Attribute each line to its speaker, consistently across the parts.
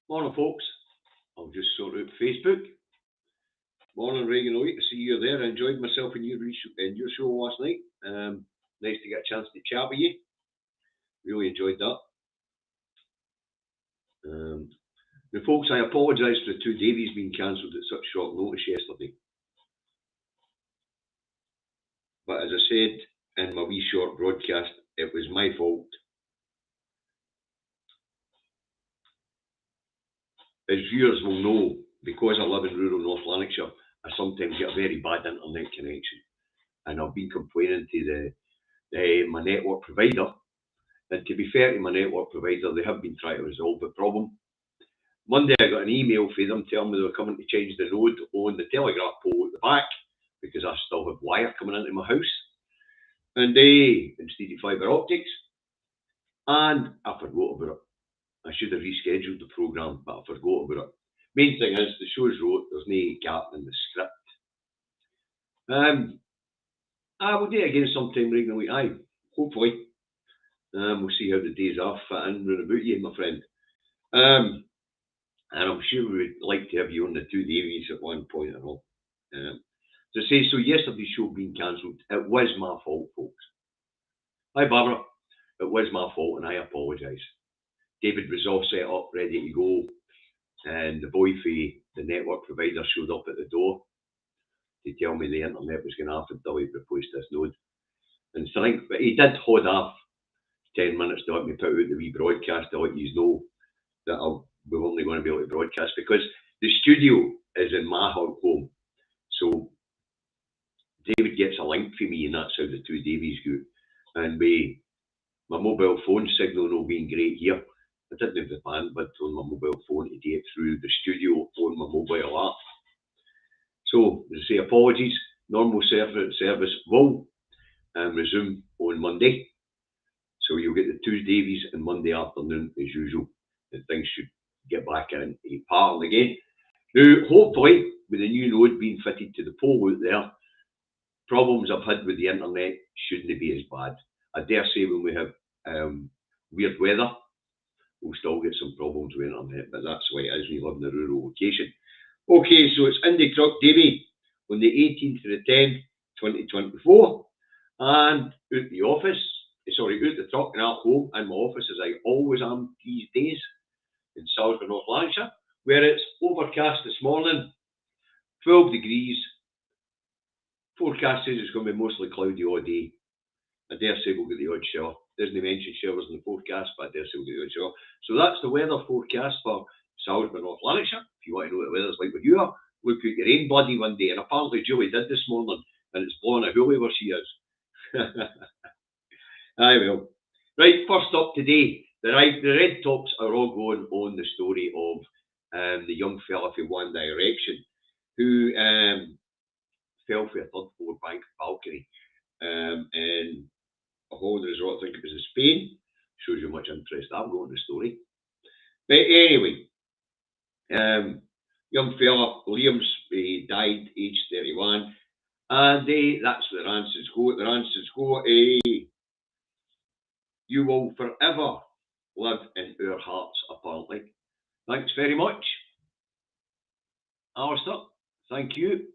Speaker 1: Morning, folks. I'll just sort out Facebook. Morning, Reagan. I to see you there. I enjoyed myself in your show last night. Nice to get a chance to chat with you. Really enjoyed that. Now, folks, I apologise for the Two Davies being cancelled at such short notice yesterday. But as I said in my wee short broadcast, it was my fault. As viewers will know, because I live in rural North Lanarkshire, I sometimes get a very bad internet connection. And I've been complaining to my network provider. And to be fair to my network provider, they have been trying to resolve the problem. Monday, I got an email from them telling me they were coming to change the node on the telegraph pole at the back, because I still have wire coming into my house. And instead of fibre optics. And I forgot about it. I should have rescheduled the programme, but I forgot about it. Main thing is, the show's wrote, there's no gap in the script. I will do it again sometime regularly. Aye, hopefully. We'll see how the days are fitting round about you, my friend. And I'm sure we would like to have you on the Two Davies at one point or all. So yesterday's show being cancelled, it was my fault, folks. Hi, Barbara. It was my fault, and I apologise. David was all set up, ready to go, and the boy for the network provider showed up at the door to tell me the internet was going to have to replace this node. And so but he did hold off 10 minutes to let me put out the wee broadcast to let you know that we're only going to be able to broadcast, because the studio is in my home. So David gets a link for me, and that's how the Two Davies go. And my mobile phone signal not being great here, I didn't have the bandwidth on my mobile phone to do it through the studio on my mobile app. So, as I say, apologies. Normal service will resume on Monday. So you'll get the Two Davies on Monday afternoon as usual, and things should get back in a pattern again. Now, hopefully, with the new node being fitted to the pole out there, problems I've had with the internet shouldn't be as bad. I dare say when we have weird weather, we'll still get some problems with internet, but that's the way it is when you live in a rural location. Okay, so it's Indie Truck Davy on the 18th of the 10th, 2024, and out the truck and at home in my office, as I always am these days, in Salisbury, North Lanarkshire, where it's overcast this morning, 12 degrees. Forecast says it's going to be mostly cloudy all day. I dare say we'll get the odd shower. Doesn't mention showers in the forecast, but I dare say we'll get the odd shower. So that's the weather forecast for Salisbury, North Lanarkshire. If you want to know what the weather's like with you, look at your rain bloody one day. And apparently Julie did this morning, and it's blowing a hoolie where she is. I will. Right, first up today, the red tops are all going on the story of the young fella from One Direction who fell for a third floor bank balcony in a holiday resort, I think it was in Spain. Shows you how much interest I've got in the story. But anyway, young fella, Liam, died aged 31, and that's where their answers go. Their answers go, you will forever live in our hearts, apparently. Thanks very much, Alistair. Thank you.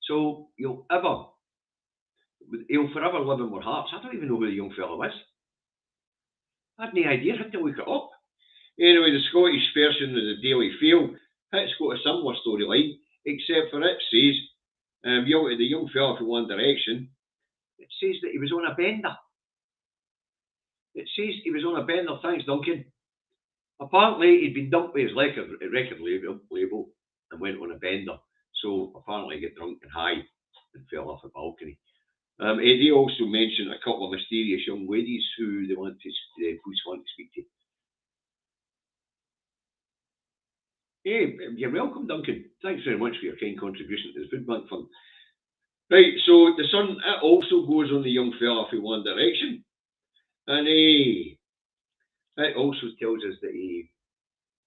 Speaker 1: So he'll forever live in our hearts. I don't even know who the young fellow is. I had no idea. I had to look it up. Anyway, the Scottish version of the Daily Fail, it's got a similar storyline, except for it says, the young fella from One Direction, it says that he was on a bender. It says he was on a bender. Thanks, Duncan. Apparently, he'd been dumped by his record label and went on a bender. So apparently, he got drunk and high and fell off a balcony. They also mentioned a couple of mysterious young ladies who the police want to speak to. Hey, you're welcome, Duncan. Thanks very much for your kind contribution to the Food Bank Fund. Right, so the Sun also goes on the young fella from One Direction. And it also tells us that he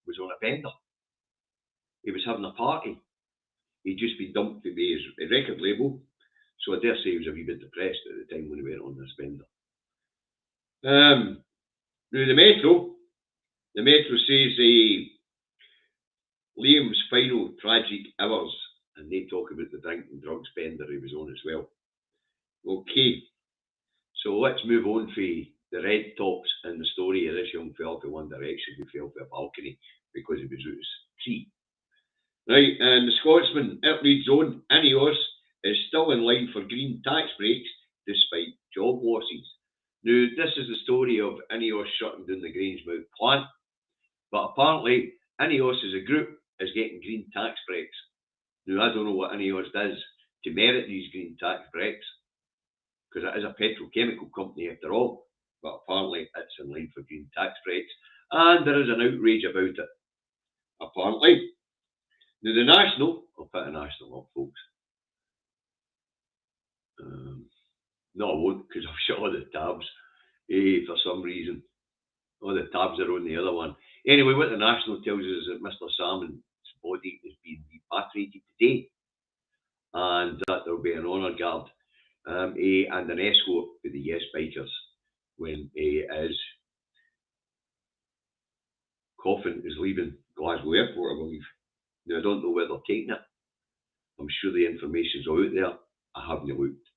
Speaker 1: was on a bender. He was having a party. He'd just been dumped by his record label. So I dare say he was a wee bit depressed at the time when he went on this bender. Now the Metro says Liam's final tragic hours, and they talk about the drink and drugs bender he was on as well. Okay, so let's move on for the red tops in the story of this young fella for One Direction who fell for a balcony because he was out his tree. Right, and the Scotsman, it reads on, Ineos is still in line for green tax breaks despite job losses. Now, this is the story of Ineos shutting down the Grangemouth plant, but apparently Ineos as a group is getting green tax breaks. Now, I don't know what Ineos does to merit these green tax breaks, because it is a petrochemical company after all, but apparently it's in line for green tax breaks, and there is an outrage about it, apparently. Now, the National, I'll put a National up, folks. No, I won't, because I've shut all the tabs for some reason. All the tabs are on the other one. Anyway, what the National tells us is that Mr. Salmon's body is being repatriated today, and that there will be an honour guard and an escort for the Yes Bikers when his coffin is leaving Glasgow Airport, I believe. Now, I don't know where they're taking it. I'm sure the information's out there. I haven't looked.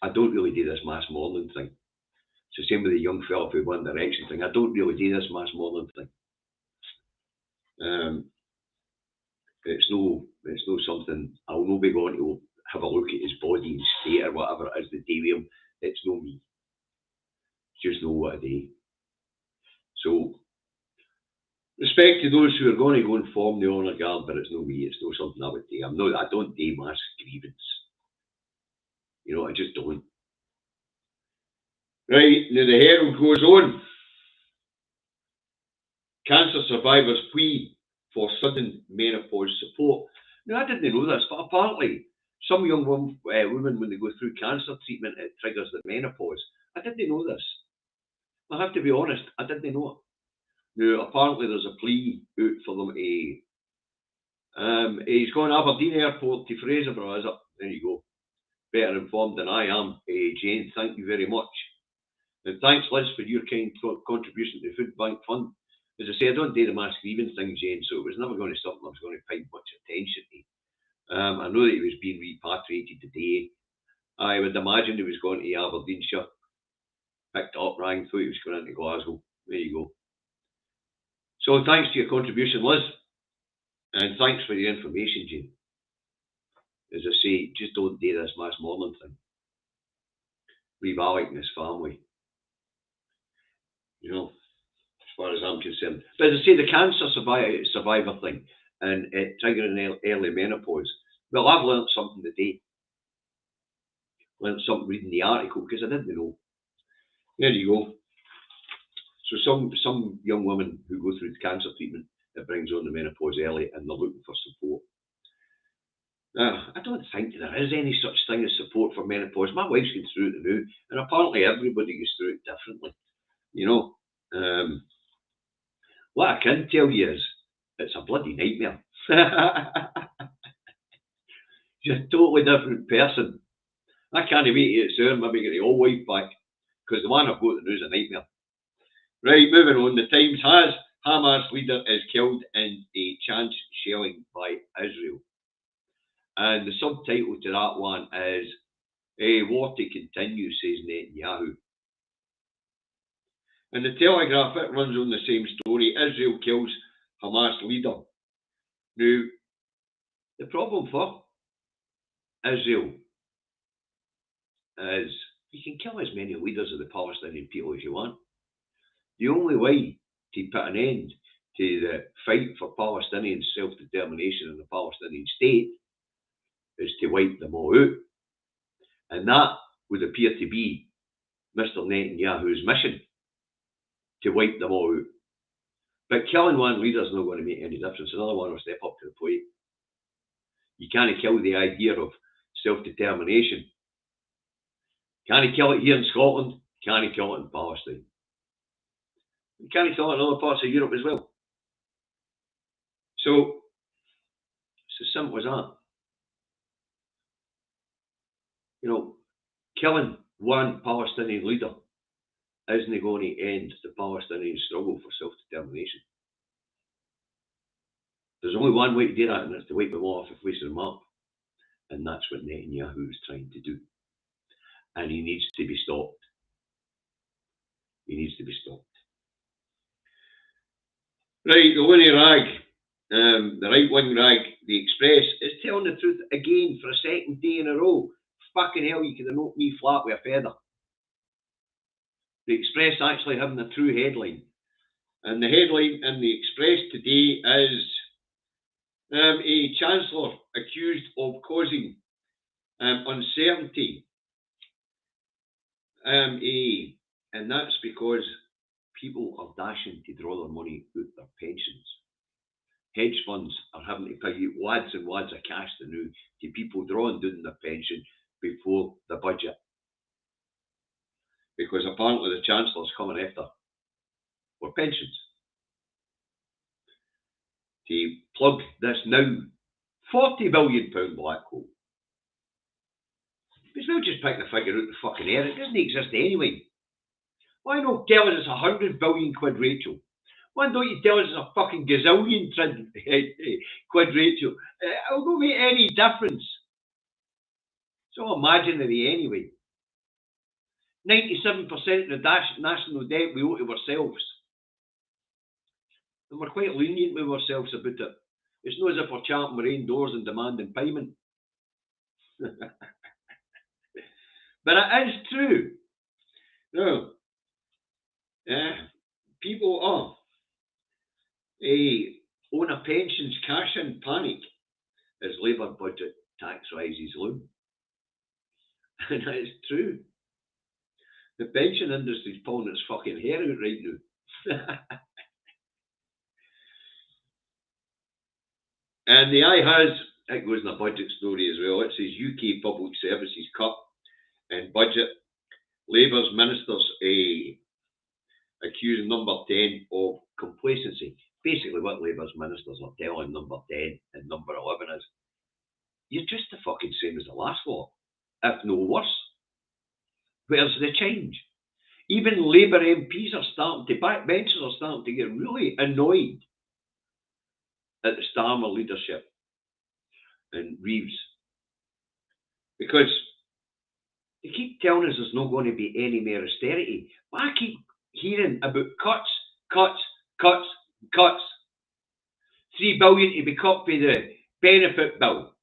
Speaker 1: I don't really do this mass mourning thing. It's the same with the young fella for One Direction thing. I don't really do this mass mourning thing. It's no something I'll no be going to have a look at his body and state or whatever it is the day with him. It's no me. It's just no what I do. So, respect to those who are going to go and form the honour guard, but it's no me. It's no something I would do. I don't do mass grievance. You know, I just don't. Right, now the Herald goes on. Cancer survivors plea for sudden menopause support. Now, I didn't know this, but apparently some young women, when they go through cancer treatment, it triggers the menopause. I didn't know this. I have to be honest, I didn't know it. Now, apparently there's a plea out for them to... he's going to Aberdeen Airport to Fraserburgh, is it? There you go. Better informed than I am. Jane, thank you very much. And thanks, Liz, for your kind contribution to the Food Bank Fund. As I say, I don't do the mass grieving thing, Jane, so it was never going to something I was going to pay much attention to. I know that he was being repatriated today. I would imagine he was going to Aberdeenshire. Picked up, rang, thought he was going into Glasgow. There you go. So thanks for your contribution, Liz. And thanks for your information, Jane. As I say, just don't do this mass mourning thing. Leave Alec and his family. You know, as far as I'm concerned. But as I say, the cancer survivor thing and triggering early menopause. Well, I've learnt something today. Learnt something reading the article because I didn't know. There you go. So some young women who go through cancer treatment, it brings on the menopause early and they're looking for support. I don't think there is any such thing as support for menopause. My wife's going through it now, and apparently everybody goes through it differently. You know, what I can tell you is, it's a bloody nightmare. You're a totally different person. I can't wait to get soon, maybe get the old wife back, because the one I've got the news is a nightmare. Right, moving on. The Times has Hamas leader is killed in a chance shelling by Israel. And the subtitle to that one is War to Continue, says Netanyahu. And the Telegraph, it runs on the same story. Israel kills Hamas leader. Now, the problem for Israel is you can kill as many leaders of the Palestinian people as you want. The only way to put an end to the fight for Palestinian self-determination in the Palestinian state is to wipe them all out. And that would appear to be Mr. Netanyahu's mission, to wipe them all out. But killing one leader is not going to make any difference. Another one will step up to the plate. You can't kill the idea of self-determination. Can't kill it here in Scotland, can't kill it in Palestine. You can't kill it in other parts of Europe as well. So, it's as simple as that. You know, killing one Palestinian leader isn't going to end the Palestinian struggle for self-determination. There's only one way to do that, and it's to wipe them off if we them up. And that's what Netanyahu is trying to do. And he needs to be stopped. He needs to be stopped. Right, the loony rag, the right-wing rag, the Express, is telling the truth again for a second day in a row. Fucking hell, you could have knocked me flat with a feather. The Express actually having a true headline. And the headline in the Express today is a Chancellor accused of causing uncertainty. And that's because people are dashing to draw their money out their pensions. Hedge funds are having to pay wads and wads of cash now to people drawing down their pension before the budget. Because apparently the Chancellor's coming after for pensions. To plug this now, £40 billion black hole. It's not just picking a figure out the fucking air, it doesn't exist anyway. Why not tell us it's 100 billion quid, Rachel? Why don't you tell us it's a fucking gazillion quid, Rachel? It'll not make any difference. It's all imaginary anyway. 97% of the national debt we owe to ourselves. And we're quite lenient with ourselves about it. It's not as if we're champing our own doors and demanding payment. But it is true. No. People own a pensions cash in panic as Labour budget tax rises loom. And that is true. The pension industry's pulling its fucking hair out right now. And the eye has, it goes in a budget story as well, it says UK public services cut in budget. Labour's ministers accusing Number 10 of complacency. Basically what Labour's ministers are telling Number 10 and Number 11 is, you're just the fucking same as the last lot, if no worse. Where's the change? Even Labour MPs are starting to, backbenchers are starting to get really annoyed at the Starmer leadership and Reeves. Because they keep telling us there's not going to be any more austerity. But I keep hearing about cuts. 3 billion to be cut by the benefit bill.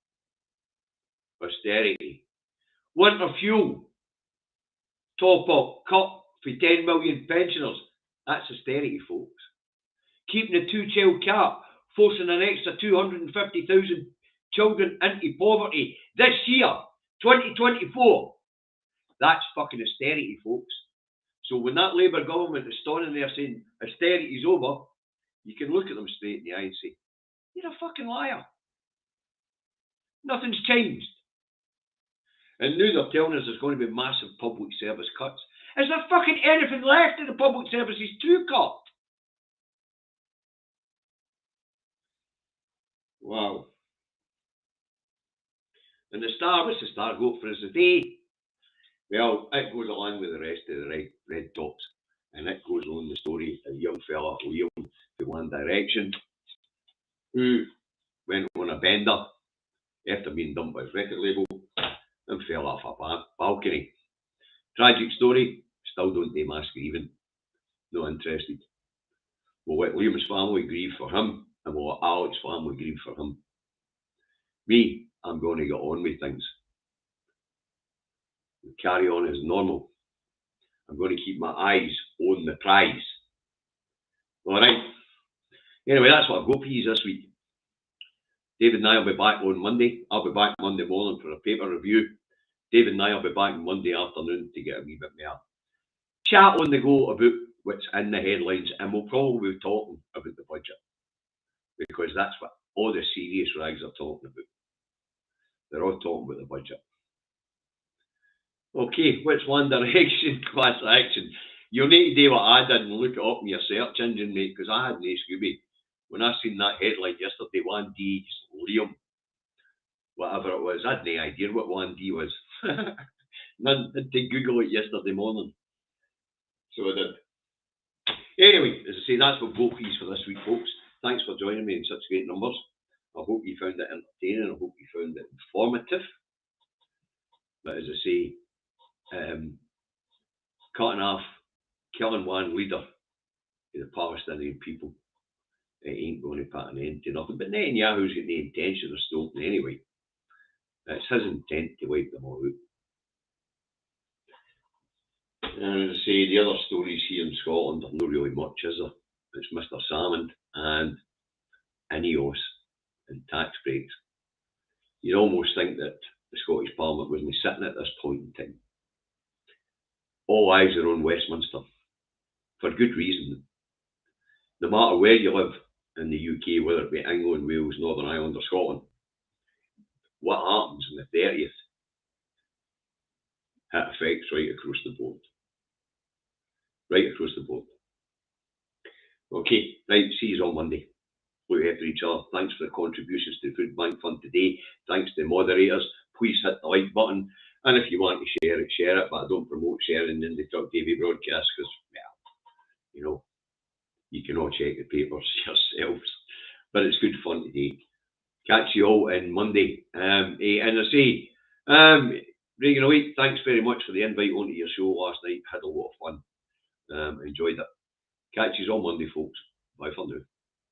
Speaker 1: Austerity. Winter fuel. Top up. Cut for 10 million pensioners. That's austerity, folks. Keeping the 2-child cap. Forcing an extra 250,000 children into poverty this year, 2024. That's fucking austerity, folks. So when that Labour government is standing there saying austerity's over, you can look at them straight in the eye and say, you're a fucking liar. Nothing's changed. And now they're telling us there's going to be massive public service cuts. Is there fucking anything left in the public services to cut? Wow. And the Star, what's the Star got for us today? Well, it goes along with the rest of the red tops. And it goes on the story of a young fella, Liam, to One Direction, who went on a bender after being dumped by his record label and fell off a balcony. Tragic story, still don't do mass grieving. Not interested. We'll let Liam's family grieve for him, and we'll let Alex's family grieve for him. Me, I'm going to get on with things. We'll carry on as normal. I'm going to keep my eyes on the prize. Alright. Anyway, that's what I've got for you this week. David and I will be back on Monday. I'll be back Monday morning for a paper review. David and I will be back Monday afternoon to get a wee bit more chat on the go about what's in the headlines, and we'll probably be talking about the budget. Because that's what all the serious rags are talking about. They're all talking about the budget. Okay, what's One Direction class action? You'll need to do what I did and look it up in your search engine, mate, because I had no Scooby. When I seen that headline yesterday, 1D, Liam, whatever it was, I had no idea what 1D was. None, had to Google it yesterday morning. So I did. Anyway, as I say, that's what both keys for this week, folks. Thanks for joining me in such great numbers. I hope you found it entertaining. I hope you found it informative. But as I say, cutting off, killing one leader of the Palestinian people, it ain't going to put an end to nothing. But Netanyahu's got no intention of stopping anyway. It's his intent to wipe them all out. And as I say, the other stories here in Scotland are not really much, is there? It's Mr. Salmond and INEOS and tax breaks. You'd almost think that the Scottish Parliament wasn't sitting at this point in time. All eyes are on Westminster, for good reason. No matter where you live in the UK, whether it be England, Wales, Northern Ireland or Scotland, what happens on the 30th, it affects right across the board. Right across the board. Okay, right, see you on Monday. Look after each other. Thanks for the contributions to the Food Bank Fund today. Thanks to the moderators. Please hit the like button. And if you want to share it, but I don't promote sharing in the Two Davies broadcast because, well, you know, you can all check the papers yourselves. But it's good fun today. Catch you all on Monday. And I say, Regan Awake, thanks very much for the invite onto your show last night. Had a lot of fun. Enjoyed it. Catch you on Monday, folks. Bye for now.